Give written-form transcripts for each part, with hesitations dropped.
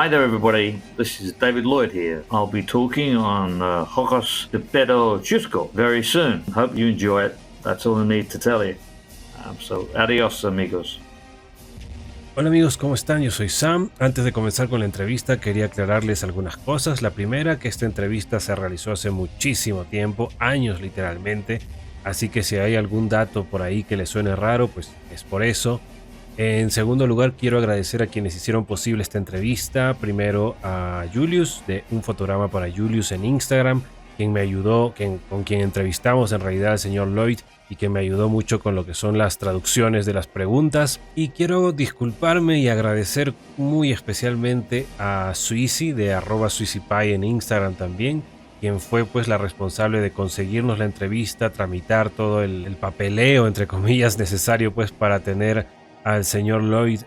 Hi there everybody, this is David Lloyd here. I'll be talking on Ojos de Perro Chusco very soon. Hope you enjoy it. That's all I need to tell you. So, adios amigos. Hola amigos, ¿cómo están? Yo soy Sam. Antes de comenzar con la entrevista quería aclararles algunas cosas. La primera, que esta entrevista se realizó hace muchísimo tiempo, años literalmente. Así que si hay algún dato por ahí que les suene raro, pues es por eso. En segundo lugar, quiero agradecer a quienes hicieron posible esta entrevista. Primero a Julius, de Un Fotograma para Julius en Instagram, quien me ayudó, con quien entrevistamos en realidad al señor Lloyd y que me ayudó mucho con lo que son las traducciones de las preguntas. Y quiero disculparme y agradecer muy especialmente a Suisi, de @SuisiPie en Instagram también, quien fue pues la responsable de conseguirnos la entrevista, tramitar todo el papeleo, entre comillas, necesario pues para tener al señor Lloyd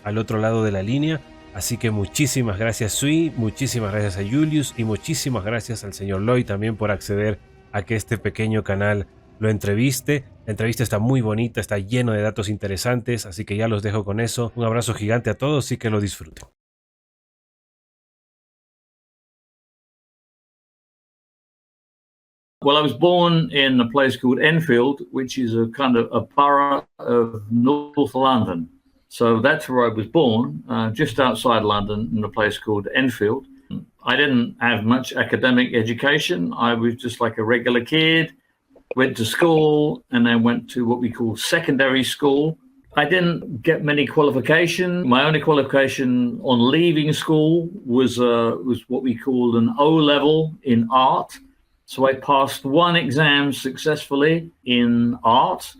al otro lado de la línea. Así que muchísimas gracias Sui, muchísimas gracias a Julius y muchísimas gracias al señor Lloyd también por acceder a que este pequeño canal lo entreviste. La entrevista está muy bonita, está lleno de datos interesantes, así que ya los dejo con eso. Un abrazo gigante a todos y que lo disfruten. Well, I was born in a place called Enfield, which is a kind of a borough of North London. So that's where I was born, just outside London, in a place called Enfield. I didn't have much academic education. I was just like a regular kid, went to school, and then went to what we call secondary school. I didn't get many qualifications. My only qualification on leaving school was what we called an O level in art. So I passed one exam successfully in art,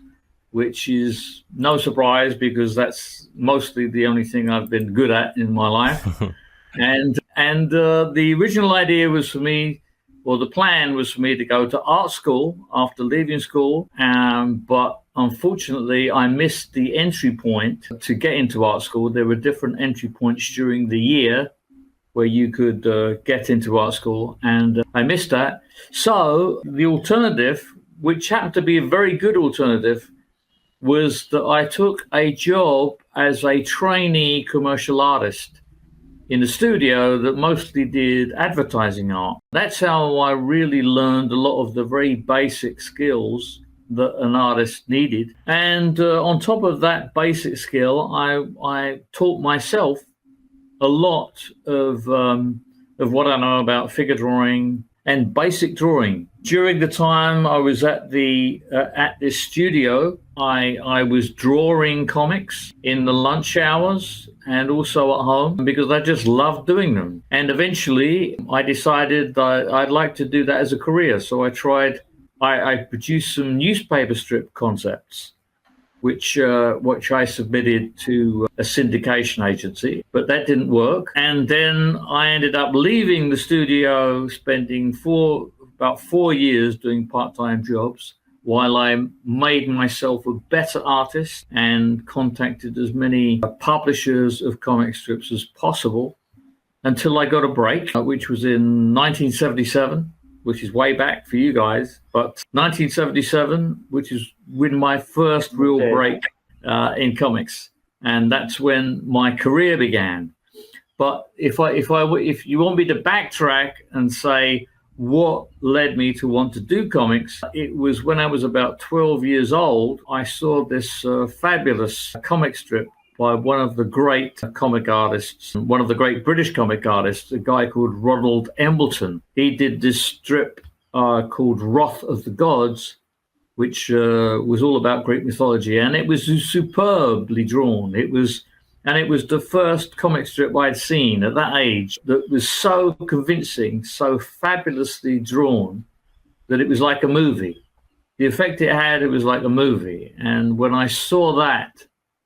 which is no surprise because that's mostly the only thing I've been good at in my life. and the original idea was for me, or the plan was for me to go to art school after leaving school. But unfortunately, I missed the entry point to get into art school. There were different entry points during the year where you could get into art school, and I missed that. So the alternative, which happened to be a very good alternative, was that I took a job as a trainee commercial artist in a studio that mostly did advertising art. That's how I really learned a lot of the very basic skills that an artist needed. And on top of that basic skill, I taught myself a lot of what I know about figure drawing and basic drawing. During the time I was at this studio, I was drawing comics in the lunch hours and also at home because I just loved doing them. And eventually I decided that I'd like to do that as a career. So I produced some newspaper strip concepts, which I submitted to a syndication agency, but that didn't work. And then I ended up leaving the studio, spending about 4 years doing part-time jobs while I made myself a better artist and contacted as many publishers of comic strips as possible until I got a break, which was in 1977. Which is way back for you guys, but 1977, which is when my first real break in comics, and that's when my career began. But if you want me to backtrack and say what led me to want to do comics, it was when I was about 12 years old. I saw this fabulous comic strip by one of the great comic artists, one of the great British comic artists, a guy called Ronald Embleton. He did this strip called Wrath of the Gods, which was all about Greek mythology, and it was superbly drawn. It was the first comic strip I'd seen at that age that was so convincing, so fabulously drawn, that it was like a movie. The effect it had, it was like a movie. And when I saw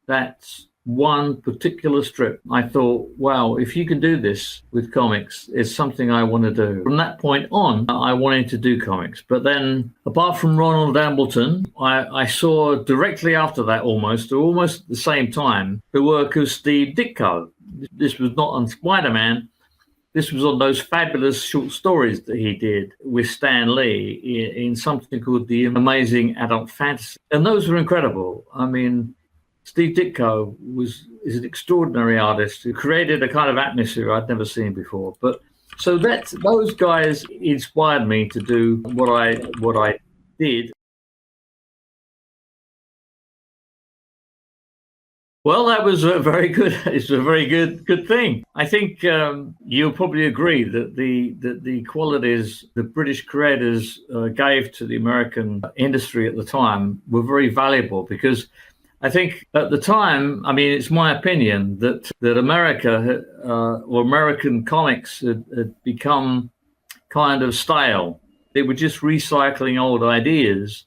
that's one particular strip, I thought, wow, if you can do this with comics, it's something I want to do. From that point on, I wanted to do comics. But then, apart from Ronald Embleton, I saw directly after that, almost at the same time, the work of Steve Ditko. This was not on Spider-Man. This was on those fabulous short stories that he did with Stan Lee in something called The Amazing Adult Fantasy. And those were incredible. I mean, Steve Ditko is an extraordinary artist who created a kind of atmosphere I'd never seen before. But so those guys inspired me to do what I did. Well, that was a very good. It's a very good thing. I think you'll probably agree that the qualities the British creators gave to the American industry at the time were very valuable, because I think at the time, I mean, it's my opinion that America or American comics had become kind of stale. They were just recycling old ideas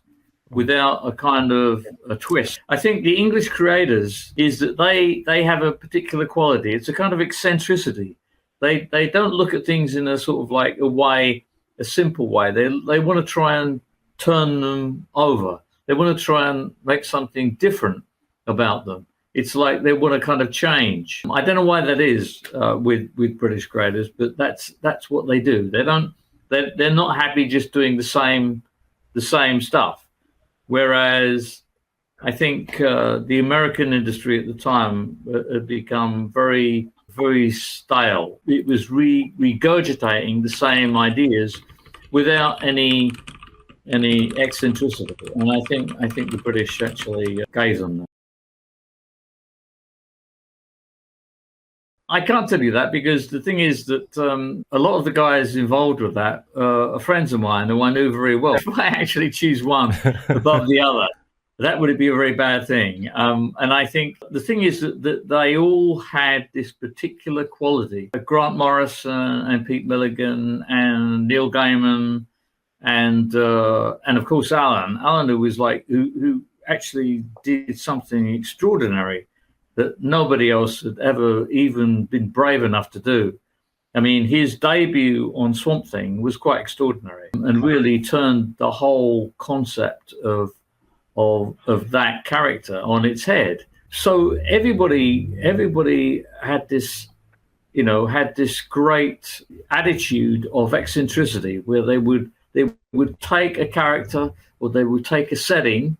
without a kind of a twist. I think the English creators is that they have a particular quality. It's a kind of eccentricity. They don't look at things in a sort of like a simple way. They want to try and turn them over. They want to try and make something different about them. It's like they want to kind of change. I don't know why that is with British creators, but that's what they do. They're not happy just doing the same stuff. Whereas I think the American industry at the time had become very, very stale. It was regurgitating the same ideas without any eccentricity. And I think the British actually gave them that. I can't tell you that, because the thing is that a lot of the guys involved with that are friends of mine who I knew very well. If I actually choose one above the other, that would be a very bad thing. And I think the thing is that they all had this particular quality. Grant Morrison and Pete Milligan and Neil Gaiman and of course Alan, who was who actually did something extraordinary that nobody else had ever even been brave enough to do. I mean, his debut on Swamp Thing was quite extraordinary and really turned the whole concept of that character on its head. So everybody had this, had this great attitude of eccentricity, where they would take a character or they would take a setting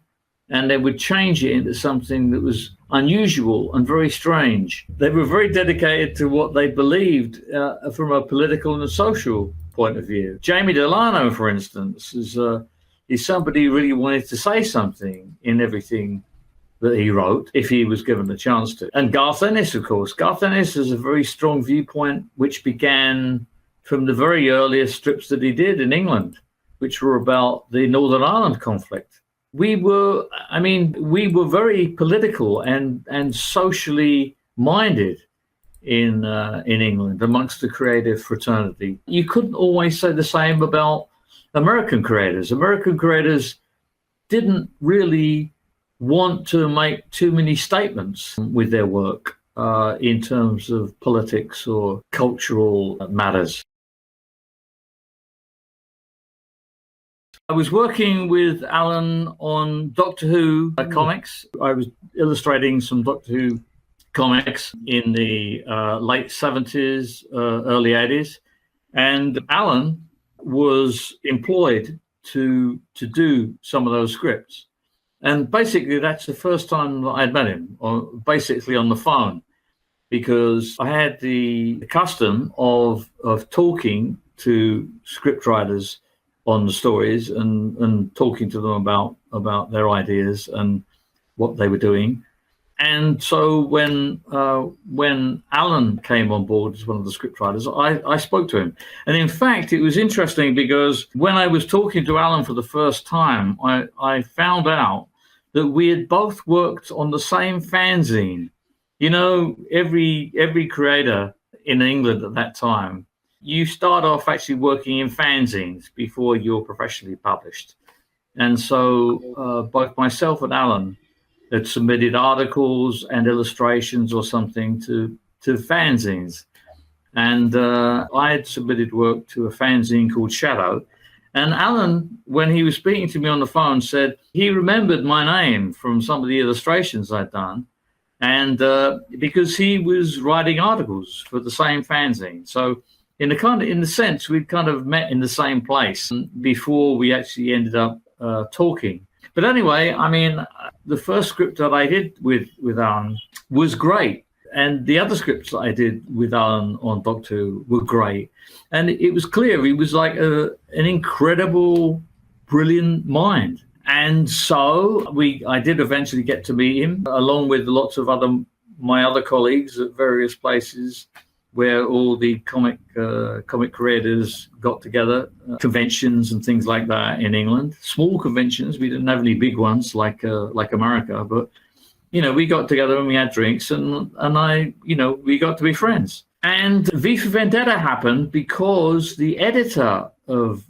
and they would change it into something that was unusual and very strange. They were very dedicated to what they believed from a political and a social point of view. Jamie Delano, for instance, is somebody who really wanted to say something in everything that he wrote, if he was given the chance to. And Garth Ennis, of course. Garth Ennis has a very strong viewpoint, which began from the very earliest strips that he did in England, which were about the Northern Ireland conflict. We were very political and socially minded in England amongst the creative fraternity. You couldn't always say the same about American creators. American creators didn't really want to make too many statements with their work in terms of politics or cultural matters. I was working with Alan on Doctor Who comics. I was illustrating some Doctor Who comics in the late 70s, early 80s. And Alan was employed to do some of those scripts. And basically, that's the first time that I'd met him, basically on the phone, because I had the custom of talking to scriptwriters on the stories and talking to them about their ideas and what they were doing. And so when Alan came on board as one of the scriptwriters, I spoke to him. And in fact, it was interesting because when I was talking to Alan for the first time, I found out that we had both worked on the same fanzine. Every creator in England at that time, you start off actually working in fanzines before you're professionally published. And so both myself and Alan had submitted articles and illustrations or something to fanzines. And I had submitted work to a fanzine called Shadow. And Alan, when he was speaking to me on the phone, said he remembered my name from some of the illustrations I'd done. And because he was writing articles for the same fanzine. So in the sense, we'd kind of met in the same place before we actually ended up talking. But anyway, I mean, the first script that I did with Alan was great. And the other scripts that I did with Alan on Doctor Who were great. And it was clear he was like an incredible, brilliant mind. And so I did eventually get to meet him, along with lots of my other colleagues at various places where all the comic creators got together, conventions and things like that in England. Small conventions. We didn't have any big ones like America, but we got together and we had drinks, and we got to be friends. And V for Vendetta happened because the editor of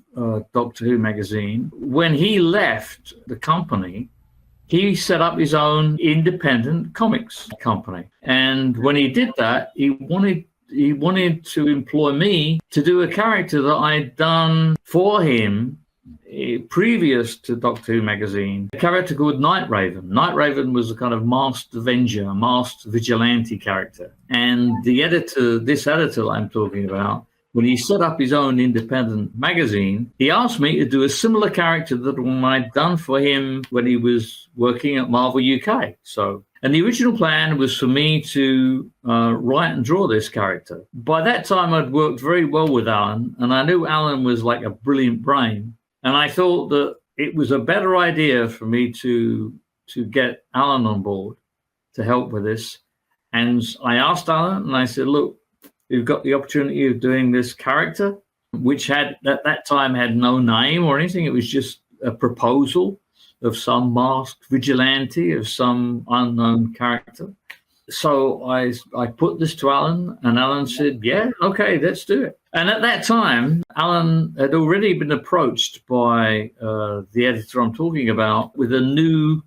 Doctor Who magazine, when he left the company, he set up his own independent comics company. And when he did that, he wanted to employ me to do a character that I'd done for him previous to Doctor Who magazine, a character called Night Raven. Night Raven was a kind of masked avenger, masked vigilante character. And this editor I'm talking about, when he set up his own independent magazine, he asked me to do a similar character that one I'd done for him when he was working at Marvel UK. And the original plan was for me to write and draw this character. By that time, I'd worked very well with Alan, and I knew Alan was like a brilliant brain. And I thought that it was a better idea for me to get Alan on board to help with this. And I asked Alan, and I said, look, you've got the opportunity of doing this character, which at that time had no name or anything. It was just a proposal of some masked vigilante, of some unknown character. So I put this to Alan, and Alan said, yeah, okay, let's do it. And at that time, Alan had already been approached by the editor I'm talking about with a new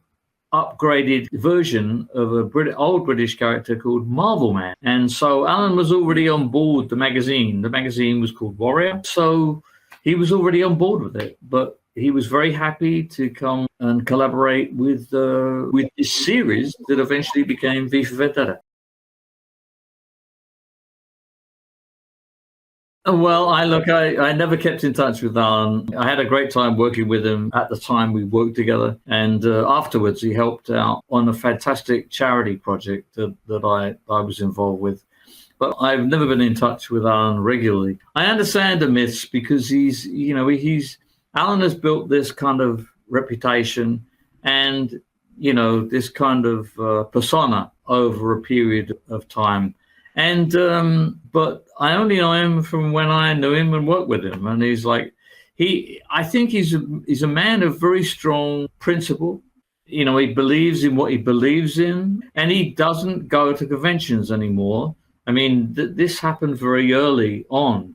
upgraded version of old British character called Marvel Man. And so Alan was already on board the magazine. The magazine was called Warrior. So he was already on board with it. But he was very happy to come and collaborate with this series that eventually became V for Vendetta. Well, I never kept in touch with Alan. I had a great time working with him at the time we worked together. And afterwards, he helped out on a fantastic charity project that I was involved with. But I've never been in touch with Alan regularly. I understand the myths because Alan has built this kind of reputation and, this kind of persona over a period of time. And but I only know him from when I knew him and worked with him. And I think he's a man of very strong principle. He believes in what he believes in, and he doesn't go to conventions anymore. I mean, this happened very early on.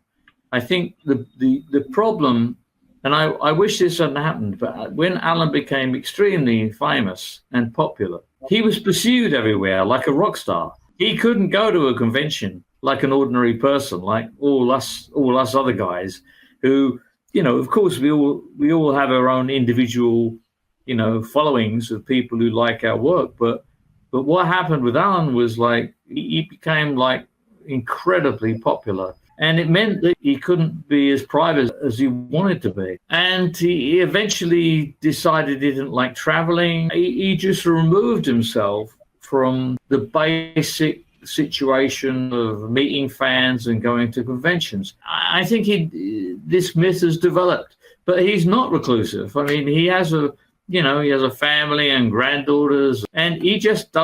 I think the problem, and I wish this hadn't happened, but when Alan became extremely famous and popular, he was pursued everywhere like a rock star. He couldn't go to a convention like an ordinary person, like all us other guys who, of course we all have our own individual, followings of people who like our work. But what happened with Alan was like he became like incredibly popular. And it meant that he couldn't be as private as he wanted to be. And he eventually decided he didn't like traveling. He just removed himself from the basic situation of meeting fans and going to conventions. I think this myth has developed, but he's not reclusive. I mean, he has a family and granddaughters, and he's just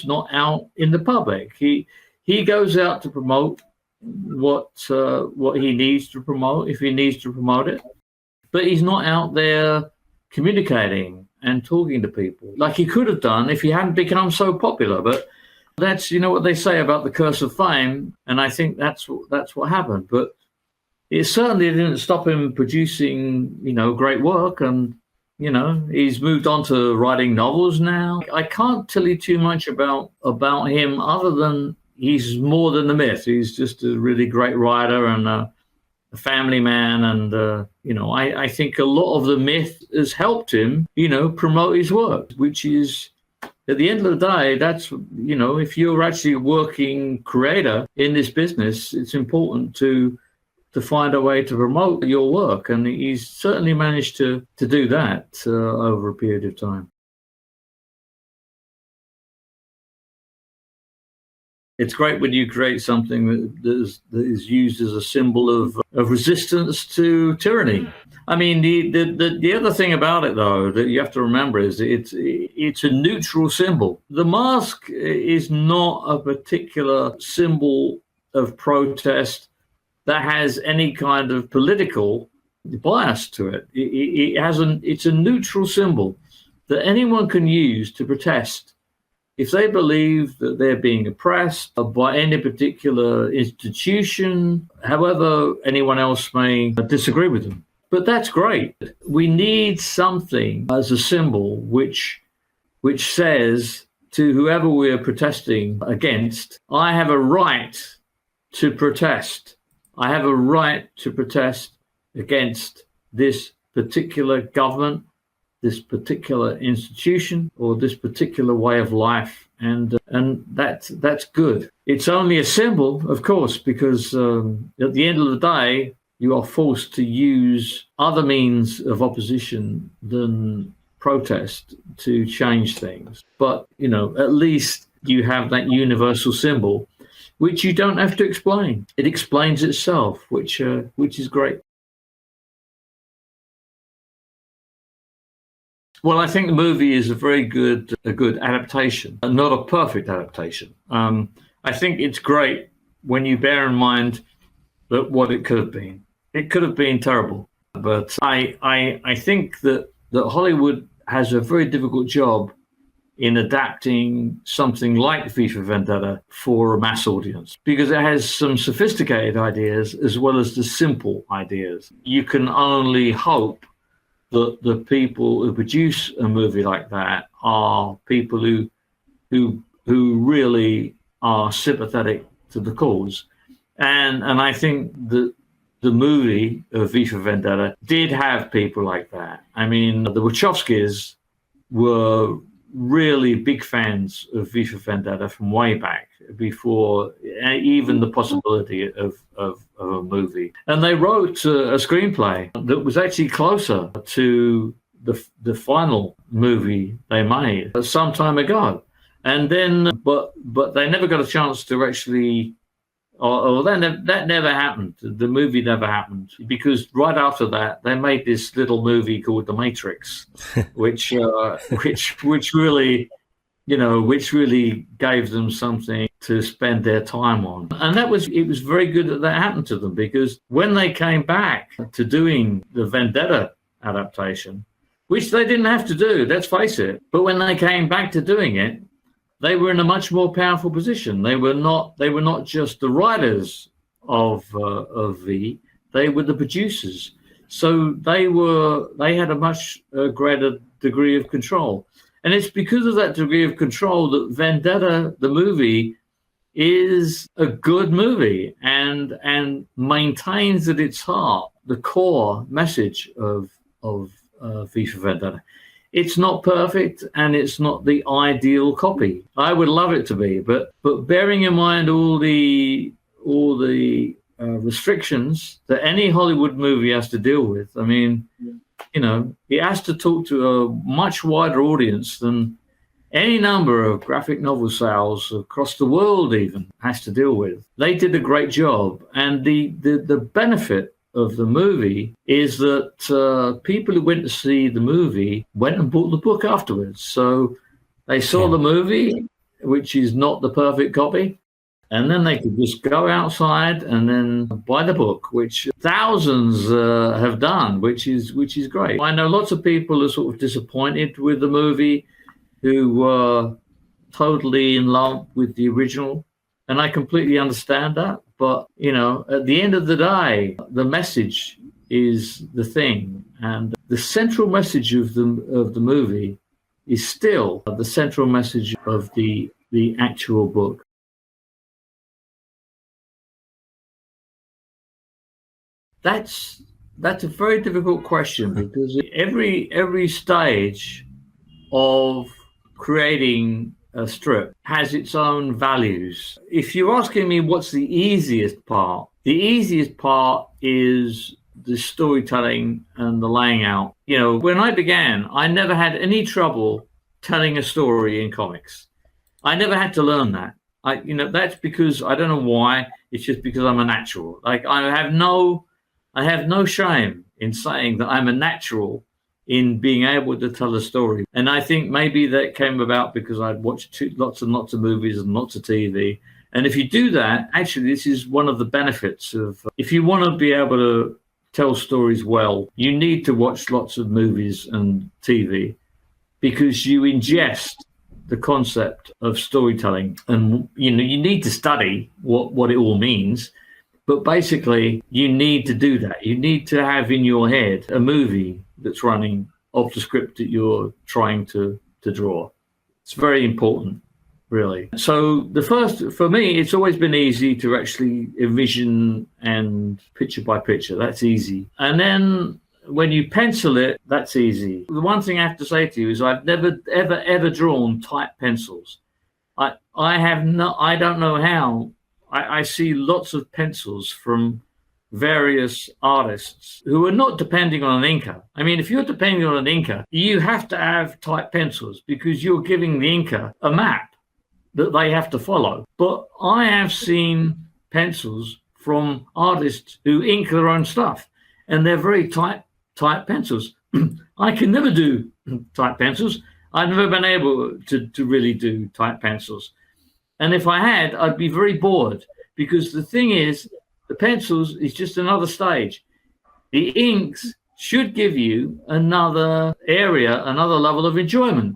not out in the public. He goes out to promote what he needs to promote, if he needs to promote it, but he's not out there communicating and talking to people like he could have done if he hadn't become so popular. But that's what they say about the curse of fame, and I think that's what happened. But it certainly didn't stop him producing great work, and he's moved on to writing novels now. I can't tell you too much about him other than he's more than a myth. He's just a really great writer and a family man. And, I think a lot of the myth has helped him, promote his work, which is, at the end of the day, that's, if you're actually a working creator in this business, it's important to to find a way to promote your work. And he's certainly managed to do that over a period of time. It's great when you create something that is used as a symbol of resistance to tyranny. I mean, the other thing about it, though, that you have to remember is it's a neutral symbol. The mask is not a particular symbol of protest that has any kind of political bias to it. It's a neutral symbol that anyone can use to protest if they believe that they're being oppressed by any particular institution, however anyone else may disagree with them. But that's great. We need something as a symbol which says to whoever we're protesting against, I have a right to protest. I have a right to protest against this particular government, this particular institution, or this particular way of life, and that's good. It's only a symbol, of course, because at the end of the day, you are forced to use other means of opposition than protest to change things. But at least you have that universal symbol, which you don't have to explain. It explains itself, which is great. Well, I think the movie is a good adaptation, not a perfect adaptation. I think it's great when you bear in mind that what it could have been. It could have been terrible, but I think that Hollywood has a very difficult job in adapting something like V for Vendetta for a mass audience, because it has some sophisticated ideas as well as the simple ideas. You can only hope that the people who produce a movie like that are people who really are sympathetic to the cause. And I think that the movie of V for Vendetta did have people like that. I mean, the Wachowskis were really big fans of V for Vendetta from way back, before even the possibility of a movie. And they wrote a screenplay that was actually closer to the final movie they made some time ago. And then, but they never got a chance to actually, or that never happened. The movie never happened, because right after that they made this little movie called The Matrix, which really, which really gave them something to spend their time on. And it was very good that happened to them, because when they came back to doing the Vendetta adaptation, which they didn't have to do, let's face it, but when they came back to doing it, they were in a much more powerful position. They were not just the writers of V, they were the producers. So they had a much greater degree of control. And it's because of that degree of control that Vendetta, the movie, is a good movie and maintains at its heart the core message of V for Vendetta. It's not perfect, and it's not the ideal copy. I would love it to be, but bearing in mind all the restrictions that any Hollywood movie has to deal with. I mean, it has to talk to a much wider audience than any number of graphic novel sales across the world even has to deal with. They did a great job, and the benefit of the movie is that people who went to see the movie went and bought the book afterwards. So they saw the movie, which is not the perfect copy, and then they could just go outside and then buy the book, which thousands have done, which is great. I know lots of people are sort of disappointed with the movie, who were totally in love with the original, and I completely understand that. But, at the end of the day, the message is the thing. And the central message of the movie is still the central message of the actual book. That's a very difficult question, because every stage of creating a strip has its own values. If you're asking me what's the easiest part The easiest part is the storytelling and the laying out. When I began, I never had any trouble telling a story in comics. I never had to learn that. That's because I don't know why. It's just because I'm a natural. Like I have no shame in saying that I'm a natural in being able to tell a story. And I think maybe that came about because I'd watched lots and lots of movies and lots of TV. And if you do that, actually, this is one of the benefits of, if you want to be able to tell stories well, you need to watch lots of movies and TV because you ingest the concept of storytelling. And, you need to study what it all means. But basically, you need to do that. You need to have in your head a movie that's running of the script that you're trying to draw. It's very important, really. So for me, it's always been easy to actually envision and picture by picture. That's easy. And then when you pencil it, that's easy. The one thing I have to say to you is I've never, ever drawn type pencils. I don't know how. I see lots of pencils from various artists who are not depending on an inker. I mean, if you're depending on an inker, you have to have type pencils because you're giving the inker a map that they have to follow. But I have seen pencils from artists who ink their own stuff, and they're very type pencils. I can never do type pencils. I've never been able to really do type pencils. And if I had, I'd be very bored because the thing is, the pencils is just another stage. The inks should give you another area, another level of enjoyment.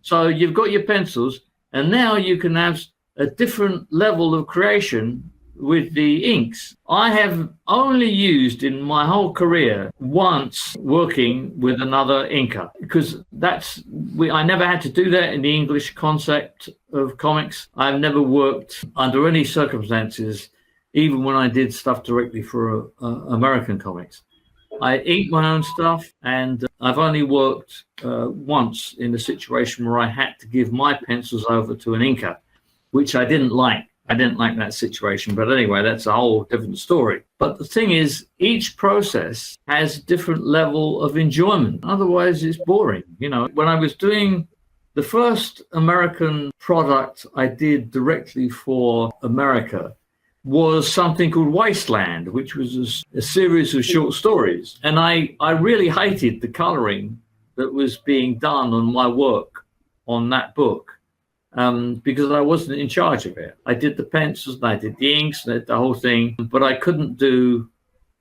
So you've got your pencils, and now you can have a different level of creation with the inks. I have only used in my whole career once working with another inker because I never had to do that in the English concept of comics. I've never worked under any circumstances, even when I did stuff directly for American comics. I ink my own stuff, and I've only worked once in a situation where I had to give my pencils over to an inker, which I didn't like. I didn't like that situation, but anyway, that's a whole different story. But the thing is, each process has a different level of enjoyment. Otherwise, it's boring. When I was doing the first American product I did directly for America was something called Wasteland, which was a series of short stories. And I really hated the coloring that was being done on my work on that book. Because I wasn't in charge of it. I did the pencils and I did the inks and the whole thing, but I couldn't do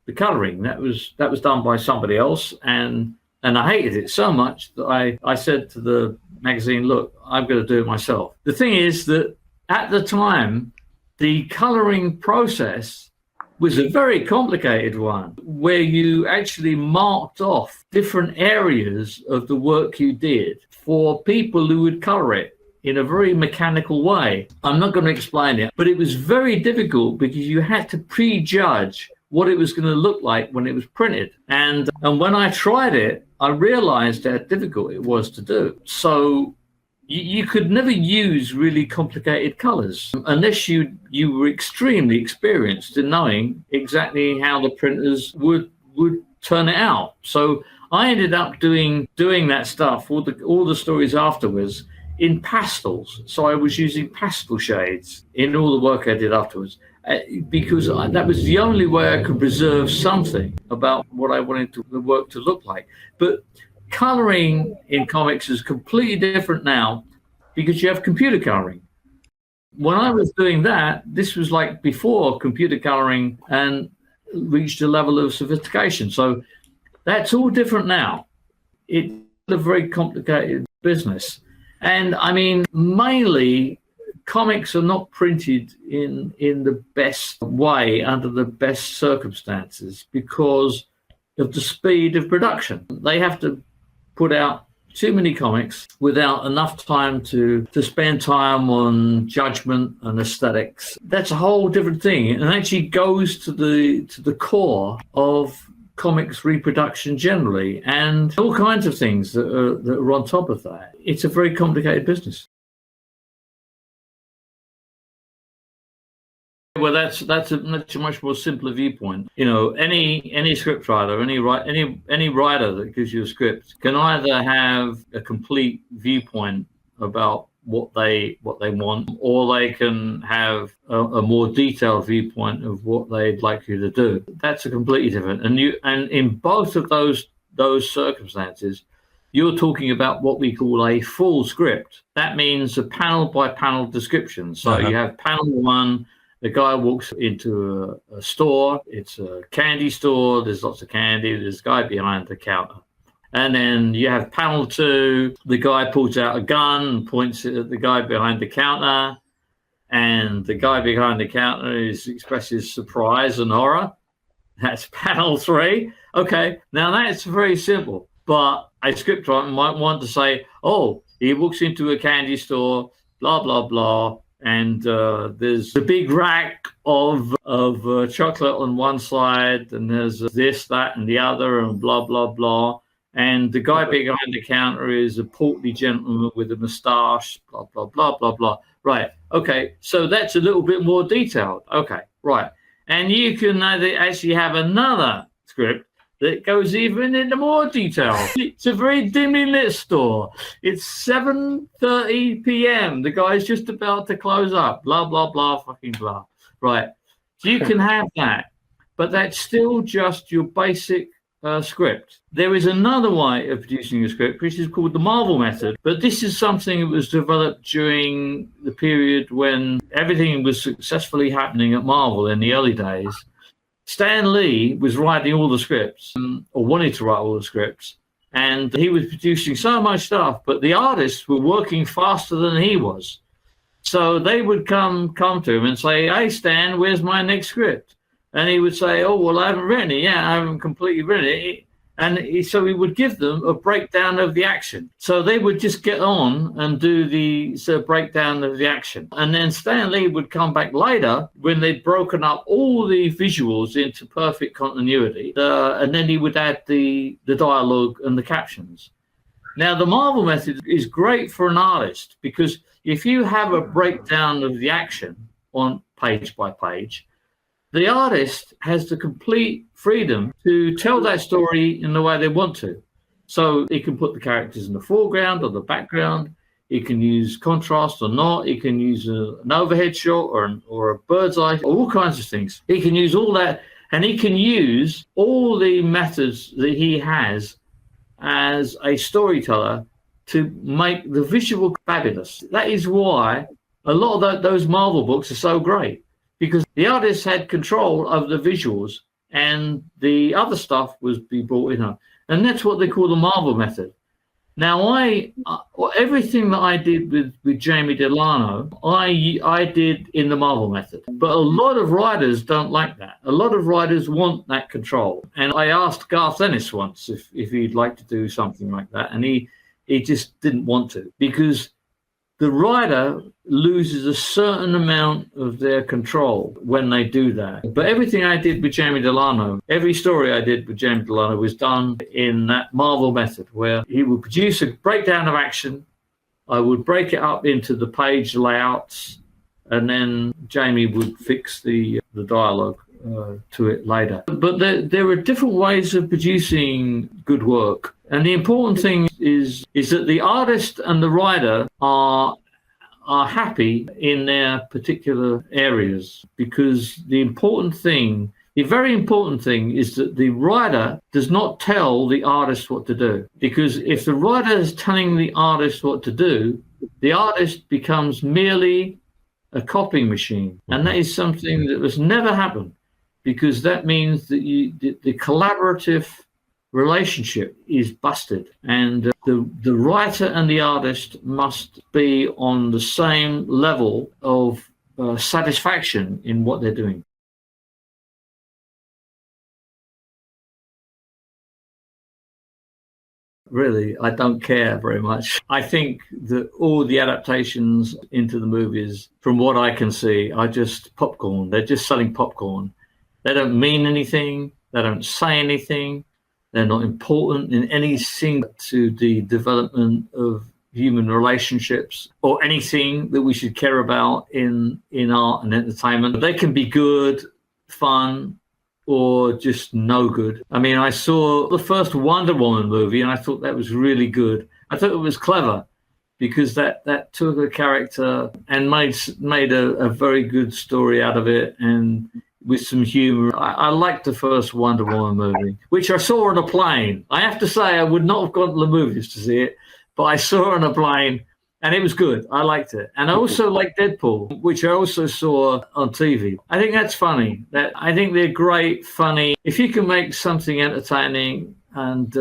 the coloring. That was done by somebody else, and I hated it so much that I said to the magazine, look, I'm going to do it myself. The thing is that at the time, the coloring process was a very complicated one where you actually marked off different areas of the work you did for people who would color it in a very mechanical way. I'm not going to explain it, but it was very difficult because you had to prejudge what it was going to look like when it was printed. And when I tried it, I realized how difficult it was to do. So you could never use really complicated colors unless you were extremely experienced in knowing exactly how the printers would turn it out. So I ended up doing that stuff, all the stories afterwards, in pastels. So I was using pastel shades in all the work I did afterwards because that was the only way I could preserve something about what I wanted the work to look like. But coloring in comics is completely different now because you have computer coloring. When I was doing that, this was like before computer coloring and reached a level of sophistication. So that's all different now. It's a very complicated business. And I mean, mainly comics are not printed in the best way under the best circumstances because of the speed of production. They have to put out too many comics without enough time to spend time on judgment and aesthetics. That's a whole different thing, and actually goes to the core of comics reproduction generally, and all kinds of things that are on top of that. It's a very complicated business. Well, that's a much more simpler viewpoint. You know, any script writer, any writer that gives you a script can either have a complete viewpoint about what they want, or they can have a more detailed viewpoint of what they'd like you to do. That's a completely different. And in both of those circumstances, you're talking about what we call a full script. That means a panel by panel description. So you have panel one. The guy walks into a store. It's a candy store. There's lots of candy. There's a guy behind the counter. And then you have panel two. The guy pulls out a gun and points it at the guy behind the counter. And the guy behind the counter expresses surprise and horror. That's panel three. Okay, now that's very simple. But a script writer might want to say, oh, he walks into a candy store, blah, blah, blah. And there's a big rack of chocolate on one side, and there's this, that, and the other, and blah, blah, blah. And the guy behind the counter is a portly gentleman with a moustache, blah, blah, blah, blah, blah. Right. Okay. So that's a little bit more detailed. Okay. Right. And you can actually have another script that goes even into more detail. It's a very dimly lit store. It's 7:30 p.m. The guy's just about to close up. Blah, blah, blah, fucking blah. Right. So you can have that, but that's still just your basic script. There is another way of producing a script, which is called the Marvel method. But this is something that was developed during the period when everything was successfully happening at Marvel in the early days. Stan Lee was writing all the scripts, or wanted to write all the scripts, and he was producing so much stuff, but the artists were working faster than he was. So they would come to him and say, hey, Stan, where's my next script? And he would say, oh, well, I haven't written it yet. I haven't completely written it. And so he would give them a breakdown of the action. So they would just get on and do the breakdown of the action. And then Stan Lee would come back later when they'd broken up all the visuals into perfect continuity. And then he would add the dialogue and the captions. Now, the Marvel method is great for an artist because if you have a breakdown of the action on page by page, the artist has the complete freedom to tell that story in the way they want to. So he can put the characters in the foreground or the background. He can use contrast or not. He can use an overhead shot or a bird's eye, all kinds of things. He can use all that, and he can use all the methods that he has as a storyteller to make the visual fabulous. That is why a lot of those Marvel books are so great. Because the artist had control of the visuals and the other stuff was be brought in. And that's what they call the Marvel method. Now, everything that I did with Jamie Delano, I did in the Marvel method. But a lot of writers don't like that. A lot of writers want that control. And I asked Garth Ennis once if he'd like to do something like that. And he just didn't want to, because the writer loses a certain amount of their control when they do that. But everything I did with Jamie Delano, every story I did with Jamie Delano was done in that Marvel method, where he would produce a breakdown of action. I would break it up into the page layouts, and then Jamie would fix the dialogue to it later. But there are different ways of producing good work. And the important thing is that the artist and the writer are happy in their particular areas, because the very important thing is that the writer does not tell the artist what to do. Because if the writer is telling the artist what to do, the artist becomes merely a copying machine. And that is something that has never happened, because that means that the collaborative relationship is busted, and the writer and the artist must be on the same level of satisfaction in what they're doing. Really, I don't care very much. I think that all the adaptations into the movies, from what I can see, are just popcorn. They're just selling popcorn. They don't mean anything. They don't say anything. They're not important in any single to the development of human relationships, or anything that we should care about in art and entertainment. They can be good, fun, or just no good. I mean, I saw the first Wonder Woman movie and I thought that was really good. I thought it was clever because that took a character and made a very good story out of it, and with some humor. I liked the first Wonder Woman movie, which I saw on a plane. I have to say, I would not have gone to the movies to see it, but I saw it on a plane and it was good. I liked it. And I also like Deadpool, which I also saw on TV. I think that's funny. I think they're great, funny. If you can make something entertaining and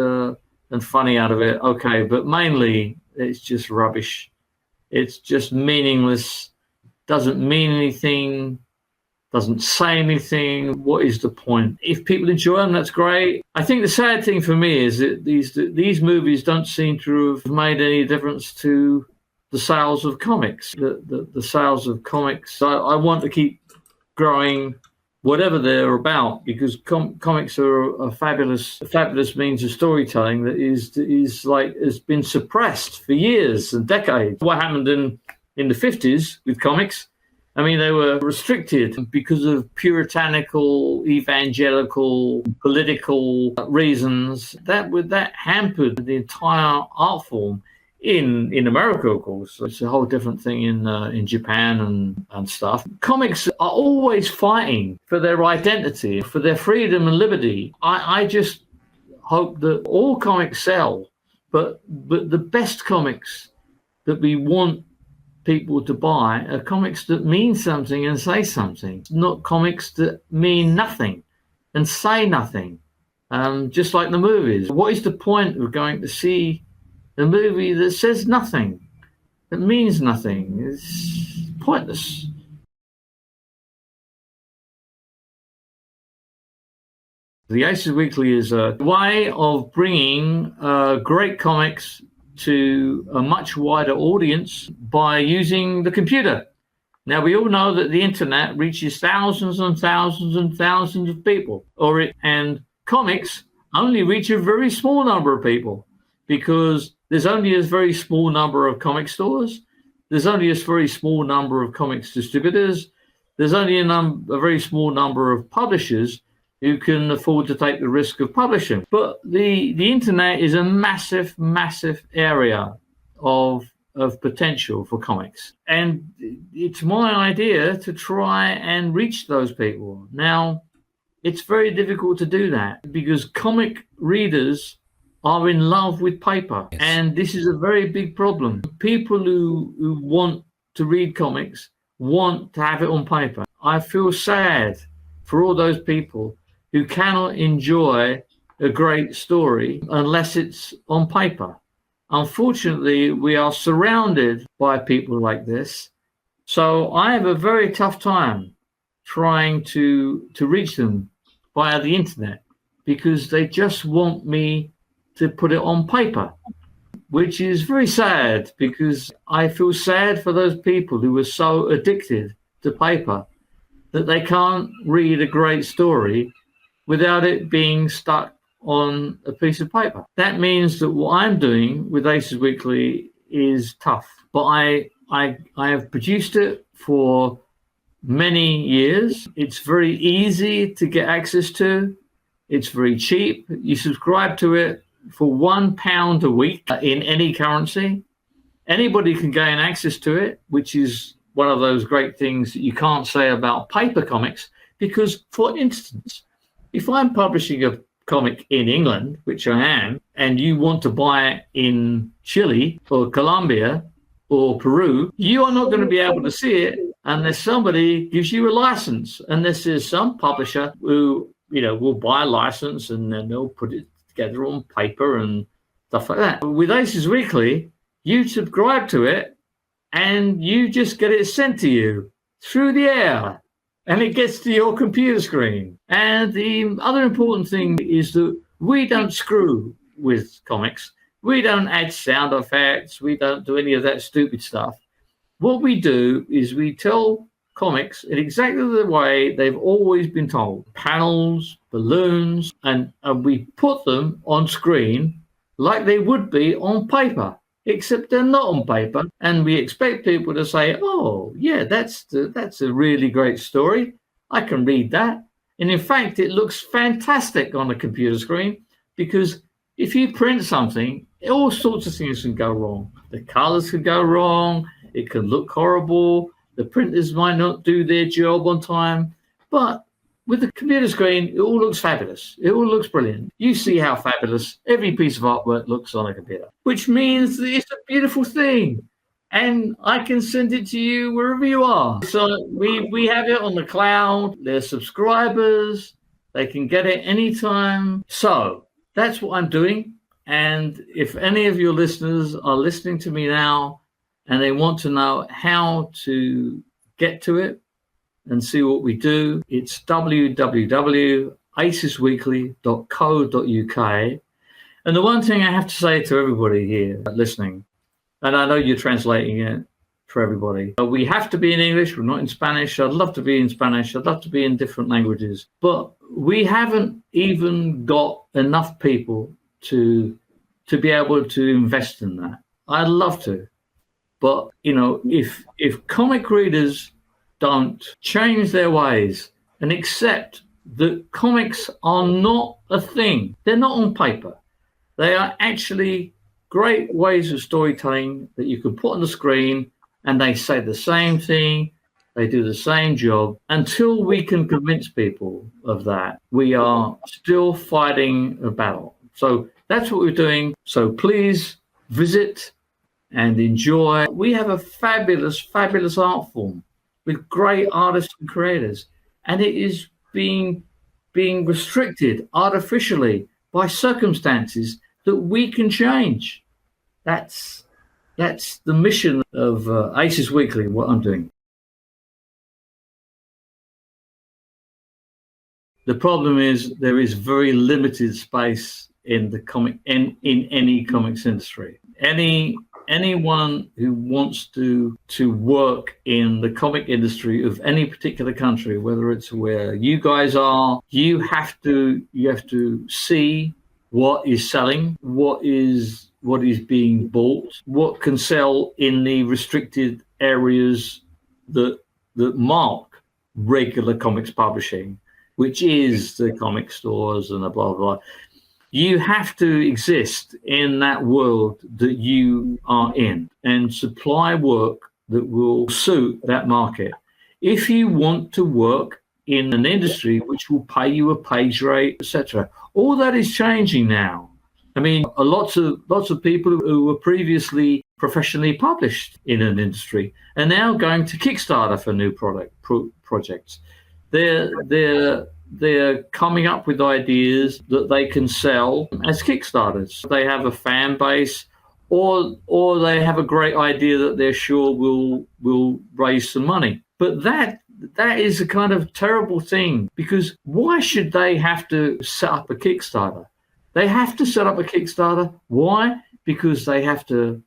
funny out of it, okay. But mainly, it's just rubbish. It's just meaningless. Doesn't mean anything. Doesn't say anything. What is the point? If people enjoy them, that's great. I think the sad thing for me is that these movies don't seem to have made any difference to the sales of comics. The sales of comics. I want to keep growing, whatever they're about, because comics are a fabulous means of storytelling that has been suppressed for years and decades. What happened in the 50s with comics? I mean, they were restricted because of puritanical, evangelical, political reasons. That hampered the entire art form in America, of course. It's a whole different thing in Japan and stuff. Comics are always fighting for their identity, for their freedom and liberty. I just hope that all comics sell, but the best comics that we want people to buy are comics that mean something and say something, not comics that mean nothing and say nothing, just like the movies. What is the point of going to see a movie that says nothing, that means nothing? It's pointless. The Aces Weekly is a way of bringing great comics to a much wider audience by using the computer. Now, we all know that the internet reaches thousands and thousands and thousands of people, and comics only reach a very small number of people because there's only a very small number of comic stores, there's only a very small number of comics distributors, there's only a very small number of publishers who can afford to take the risk of publishing. But the internet is a massive, massive area of potential for comics. And it's my idea to try and reach those people. Now, it's very difficult to do that because comic readers are in love with paper. Yes. And this is a very big problem. People who want to read comics want to have it on paper. I feel sad for all those people who cannot enjoy a great story unless it's on paper. Unfortunately, we are surrounded by people like this. So I have a very tough time trying to reach them via the internet because they just want me to put it on paper, which is very sad because I feel sad for those people who are so addicted to paper that they can't read a great story without it being stuck on a piece of paper. That means that what I'm doing with Aces Weekly is tough, but I have produced it for many years. It's very easy to get access to. It's very cheap. You subscribe to it for £1 a week in any currency. Anybody can gain access to it, which is one of those great things that you can't say about paper comics, because, for instance, if I'm publishing a comic in England, which I am, and you want to buy it in Chile or Colombia or Peru, you are not going to be able to see it unless somebody gives you a license. Unless there's some publisher who, will buy a license and then they'll put it together on paper and stuff like that. With Aces Weekly, you subscribe to it and you just get it sent to you through the air. And it gets to your computer screen. And the other important thing is that we don't screw with comics. We don't add sound effects. We don't do any of that stupid stuff. What we do is we tell comics in exactly the way they've always been told. Panels, balloons, and we put them on screen like they would be on paper. except they're not on paper. And we expect people to say, oh, yeah, that's a really great story. I can read that. And in fact, it looks fantastic on a computer screen, because if you print something, all sorts of things can go wrong. The colors can go wrong. It can look horrible. The printers might not do their job on time. But with the computer screen, it all looks fabulous. It all looks brilliant. You see how fabulous every piece of artwork looks on a computer, which means that it's a beautiful thing. And I can send it to you wherever you are. So we have it on the cloud. There's subscribers. They can get it anytime. So that's what I'm doing. And if any of your listeners are listening to me now and they want to know how to get to it and see what we do, it's www.acesweekly.co.uk. And the one thing I have to say to everybody here listening, and I know you're translating it for everybody, we have to be in English. We're not in Spanish. I'd love to be in Spanish. I'd love to be in different languages. But we haven't even got enough people to be able to invest in that. I'd love to. But, you know, if comic readers don't change their ways and accept that comics are not a thing, they're not on paper. They are actually great ways of storytelling that you can put on the screen, and they say the same thing, they do the same job. Until we can convince people of that, we are still fighting a battle. So that's what we're doing. So please visit and enjoy. We have a fabulous, fabulous art form with great artists and creators, and it is being restricted artificially by circumstances that we can change. That's the mission of Aces Weekly, what I'm doing. The problem is there is very limited space in the comic in any comics industry. Anyone who wants to work in the comic industry of any particular country, whether it's where you guys are, you have to see what is selling, what is being bought, what can sell in the restricted areas that mark regular comics publishing, which is the comic stores and blah, blah, blah. You have to exist in that world that you are in and supply work that will suit that market. If you want to work in an industry which will pay you a page rate, etc., all that is changing now. I mean, lots of people who were previously professionally published in an industry are now going to Kickstarter for new projects. They're coming up with ideas that they can sell as Kickstarters. They have a fan base, or they have a great idea that they're sure will raise some money. But that is a kind of terrible thing, because why should they have to set up a Kickstarter? They have to set up a Kickstarter. Why? Because they have to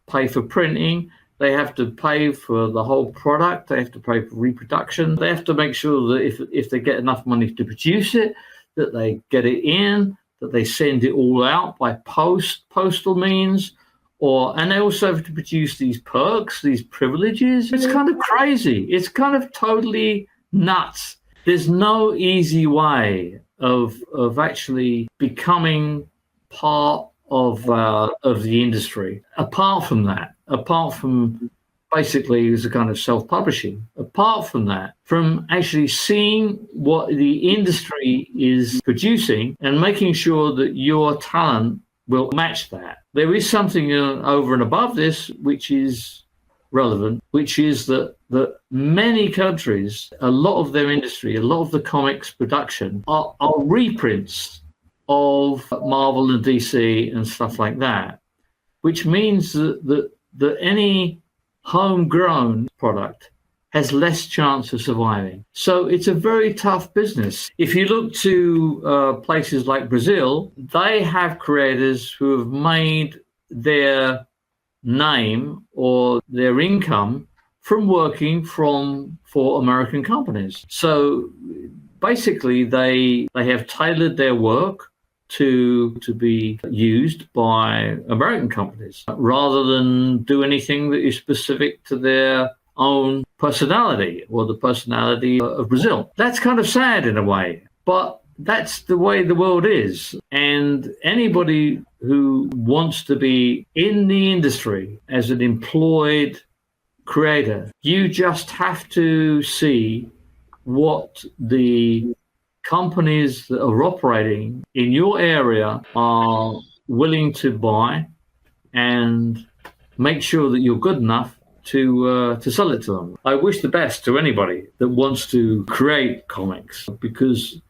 pay for printing. They have to pay for the whole product. They have to pay for reproduction. They have to make sure that if they get enough money to produce it, that they get it in, that they send it all out by postal means, and they also have to produce these perks, these privileges. It's kind of crazy. It's kind of totally nuts. There's no easy way of actually becoming part of the industry. Apart from basically as a kind of self-publishing, apart from that, from actually seeing what the industry is producing and making sure that your talent will match that. There is something over and above this which is relevant, which is that many countries, a lot of their industry, a lot of the comics production are reprints of Marvel and DC and stuff like that, which means that any homegrown product has less chance of surviving. So it's a very tough business. If you look to places like Brazil, they have creators who have made their name or their income from working for American companies. So basically they have tailored their work to be used by American companies rather than do anything that is specific to their own personality or the personality of Brazil. That's kind of sad in a way, but that's the way the world is. And anybody who wants to be in the industry as an employed creator, you just have to see what the companies that are operating in your area are willing to buy and make sure that you're good enough to sell it to them. I wish the best to anybody that wants to create comics, because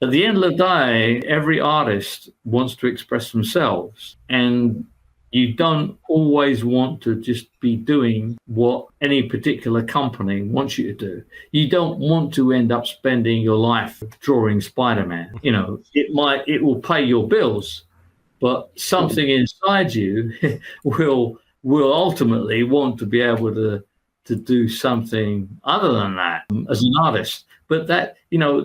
at the end of the day, every artist wants to express themselves, and you don't always want to just be doing what any particular company wants you to do. You don't want to end up spending your life drawing Spider-Man. You know, it will pay your bills, but something inside you will ultimately want to be able to do something other than that as an artist. But that, you know,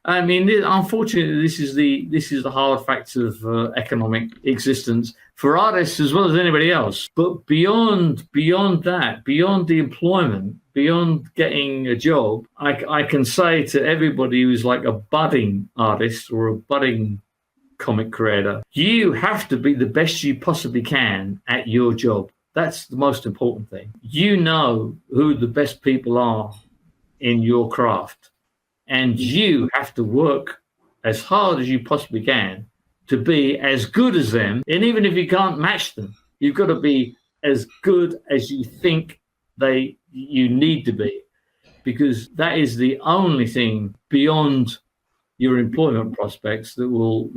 unfortunately, this is the hard facts of economic existence for artists as well as anybody else. But beyond that, beyond the employment, beyond getting a job, I can say to everybody who's like a budding artist or a budding comic creator, you have to be the best you possibly can at your job. That's the most important thing. You know who the best people are in your craft, and you have to work as hard as you possibly can to be as good as them. And even if you can't match them, you've got to be as good as you think you need to be, because that is the only thing beyond your employment prospects that will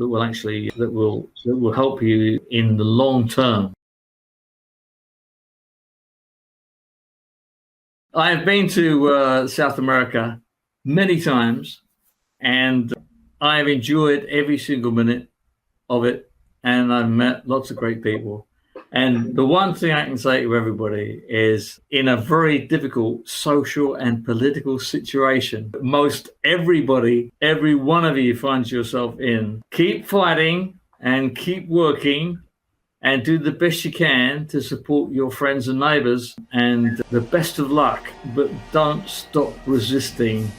help you in the long term. I have been to South America many times, and I have enjoyed every single minute of it, and I've met lots of great people. And the one thing I can say to everybody is, in a very difficult social and political situation, most everybody, every one of you finds yourself in, keep fighting and keep working and do the best you can to support your friends and neighbors, and the best of luck, but don't stop resisting